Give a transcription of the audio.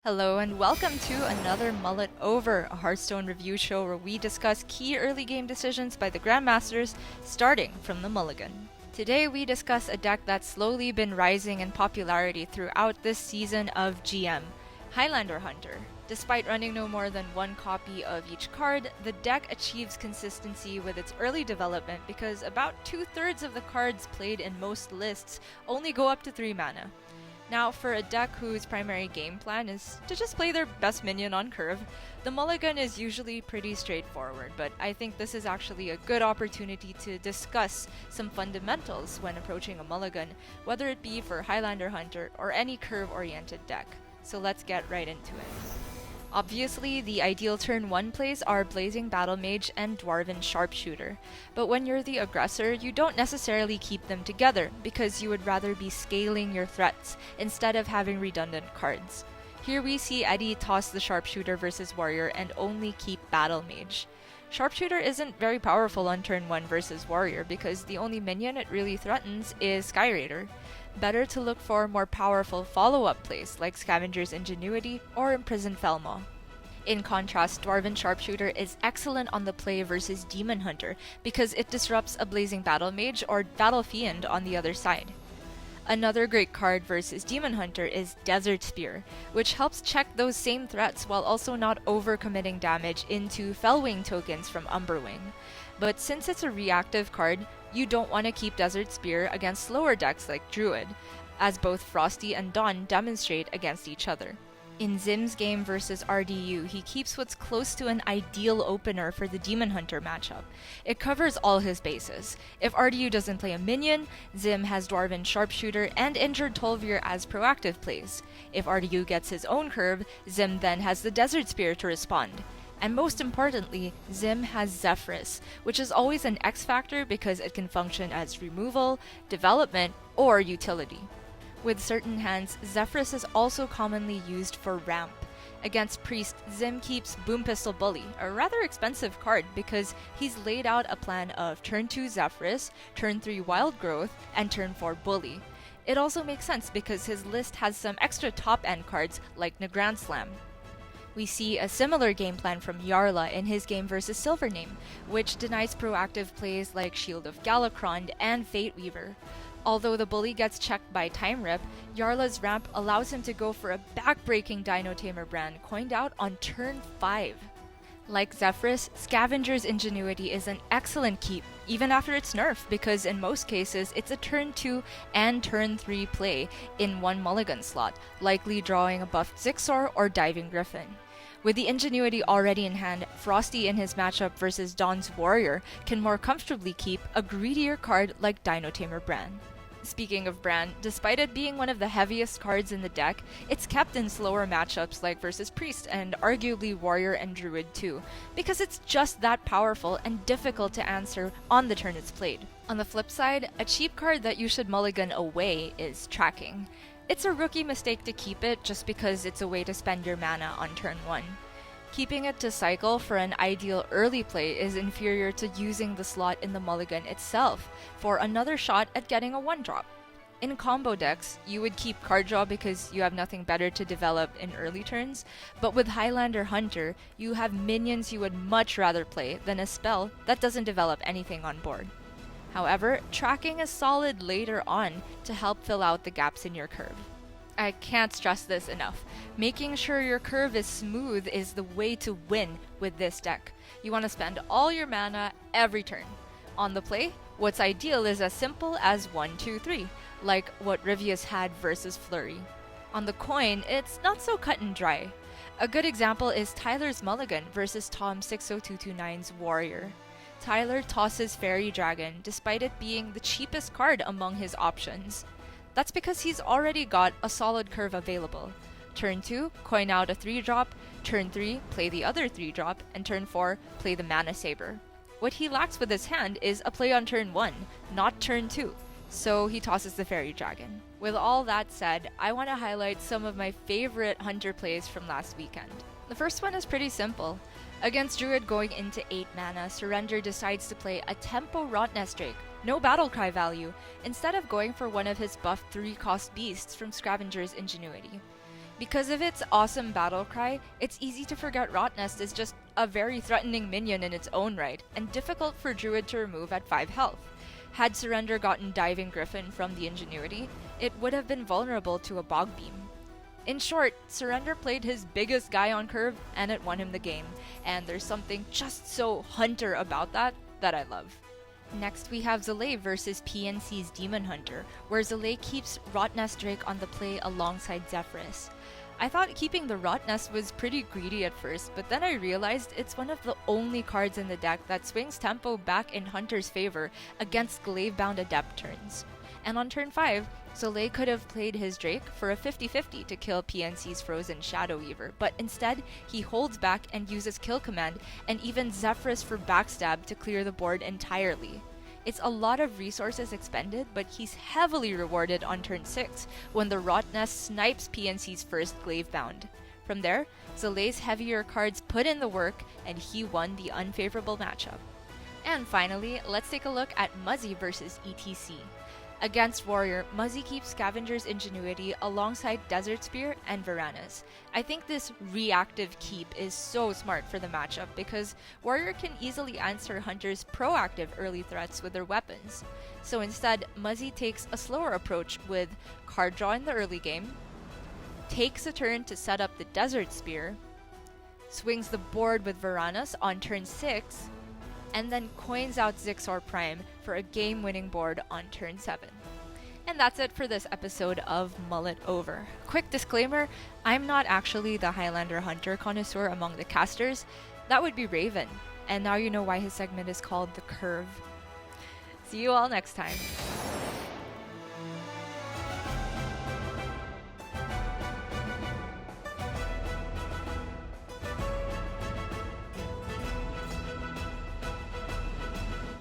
Hello and welcome to another Mull It Over, a Hearthstone review show where we discuss key early game decisions by the Grandmasters, starting from the Mulligan. Today we discuss a deck that's slowly been rising in popularity throughout this season of GM, Highlander Hunter. Despite running no more than one copy of each card, the deck achieves consistency with its early development because about 2/3 of the cards played in most lists only go up to 3 mana. Now, for a deck whose primary game plan is to just play their best minion on curve, the Mulligan is usually pretty straightforward, but I think this is actually a good opportunity to discuss some fundamentals when approaching a Mulligan, whether it be for Highlander Hunter or any curve-oriented deck. So let's get right into it. Obviously, the ideal turn 1 plays are Blazing Battle Mage and Dwarven Sharpshooter, but when you're the aggressor, you don't necessarily keep them together because you would rather be scaling your threats instead of having redundant cards. Here we see Eddie toss the Sharpshooter versus Warrior and only keep Battle Mage. Sharpshooter isn't very powerful on turn 1 versus Warrior because the only minion it really threatens is Skyraider. Better to look for more powerful follow-up plays like Scavenger's Ingenuity or Imprisoned Felmaw. In contrast, Dwarven Sharpshooter is excellent on the play versus Demon Hunter because it disrupts a Blazing Battle Mage or Battle Fiend on the other side. Another great card versus Demon Hunter is Desert Spear, which helps check those same threats while also not overcommitting damage into Fellwing tokens from Umberwing. But since it's a reactive card, you don't want to keep Desert Spear against slower decks like Druid, as both Frosty and Dawn demonstrate against each other. In Zim's game versus RDU, he keeps what's close to an ideal opener for the Demon Hunter matchup. It covers all his bases. If RDU doesn't play a minion, Zim has Dwarven Sharpshooter and Injured Tol'vir as proactive plays. If RDU gets his own curve, Zim then has the Desert Spear to respond. And most importantly, Zim has Zephyrus, which is always an X factor because it can function as removal, development, or utility. With certain hands, Zephyrus is also commonly used for ramp. Against Priest, Zim keeps Boom Pistol Bully, a rather expensive card because he's laid out a plan of turn 2 Zephyrus, turn 3 Wild Growth, and turn 4 Bully. It also makes sense because his list has some extra top-end cards like Nagrand Slam. We see a similar game plan from Jarla in his game versus Silvername, which denies proactive plays like Shield of Galakrond and Fate Weaver. Although the bully gets checked by Time Rip, Jarla's ramp allows him to go for a back-breaking Dino Tamer brand coined out on turn 5. Like Zephyrus, Scavenger's Ingenuity is an excellent keep, even after its nerf, because in most cases it's a turn 2 and turn 3 play in one Mulligan slot, likely drawing a buffed Zixor or Diving Griffin. With the Ingenuity already in hand, Frosty in his matchup versus Dawn's Warrior can more comfortably keep a greedier card like Dino Tamer Bran. Speaking of Bran, despite it being one of the heaviest cards in the deck, it's kept in slower matchups like versus Priest and arguably Warrior and Druid too, because it's just that powerful and difficult to answer on the turn it's played. On the flip side, a cheap card that you should mulligan away is Tracking. It's a rookie mistake to keep it just because it's a way to spend your mana on turn 1. Keeping it to cycle for an ideal early play is inferior to using the slot in the mulligan itself for another shot at getting a 1-drop. In combo decks, you would keep card draw because you have nothing better to develop in early turns, but with Highlander Hunter, you have minions you would much rather play than a spell that doesn't develop anything on board. However, Tracking is solid later on to help fill out the gaps in your curve. I can't stress this enough. Making sure your curve is smooth is the way to win with this deck. You want to spend all your mana every turn. On the play, what's ideal is as simple as 1, 2, 3, like what Rivius had versus Flurry. On the coin, it's not so cut and dry. A good example is Tyler's Mulligan versus Tom 60229's Warrior. Tyler tosses Fairy Dragon despite it being the cheapest card among his options. That's because he's already got a solid curve available. Turn 2, coin out a 3-drop, turn 3, play the other 3-drop, and turn 4, play the Mana Saber. What he lacks with his hand is a play on turn 1, not turn 2, so he tosses the Fairy Dragon. With all that said, I want to highlight some of my favorite Hunter plays from last weekend. The first one is pretty simple. Against Druid going into 8 mana, Surrender decides to play a Tempo Rotnest Drake, no Battlecry value, instead of going for one of his buffed 3-cost beasts from Scavenger's Ingenuity. Because of its awesome battle cry, it's easy to forget Rotnest is just a very threatening minion in its own right, and difficult for Druid to remove at 5 health. Had Surrender gotten Diving Griffin from the Ingenuity, it would have been vulnerable to a Bog Beam. In short, Surrender played his biggest guy on curve, and it won him the game, and there's something just so Hunter about that I love. Next we have Zalae versus PNC's Demon Hunter, where Zalae keeps Rotnest Drake on the play alongside Zephyrus. I thought keeping the Rotnest was pretty greedy at first, but then I realized it's one of the only cards in the deck that swings tempo back in Hunter's favor against Glaive-bound Adept turns. And on turn 5, Zalae could have played his Drake for a 50-50 to kill PNC's Frozen Shadow Weaver, but instead he holds back and uses Kill Command and even Zephyrus for backstab to clear the board entirely. It's a lot of resources expended, but he's heavily rewarded on turn 6 when the Rotnest snipes PNC's first Glaive-bound. From there, Zalae's heavier cards put in the work and he won the unfavorable matchup. And finally, let's take a look at Muzzy versus ETC. Against Warrior, Muzzy keeps Scavenger's Ingenuity alongside Desert Spear and Varanus. I think this reactive keep is so smart for the matchup because Warrior can easily answer Hunter's proactive early threats with their weapons. So instead, Muzzy takes a slower approach with card draw in the early game, takes a turn to set up the Desert Spear, swings the board with Varanus on turn 6, and then coins out Zixor Prime for a game-winning board on turn 7. And that's it for this episode of Mull It Over. Quick disclaimer, I'm not actually the Highlander Hunter connoisseur among the casters. That would be Raven. And now you know why his segment is called The Curve. See you all next time.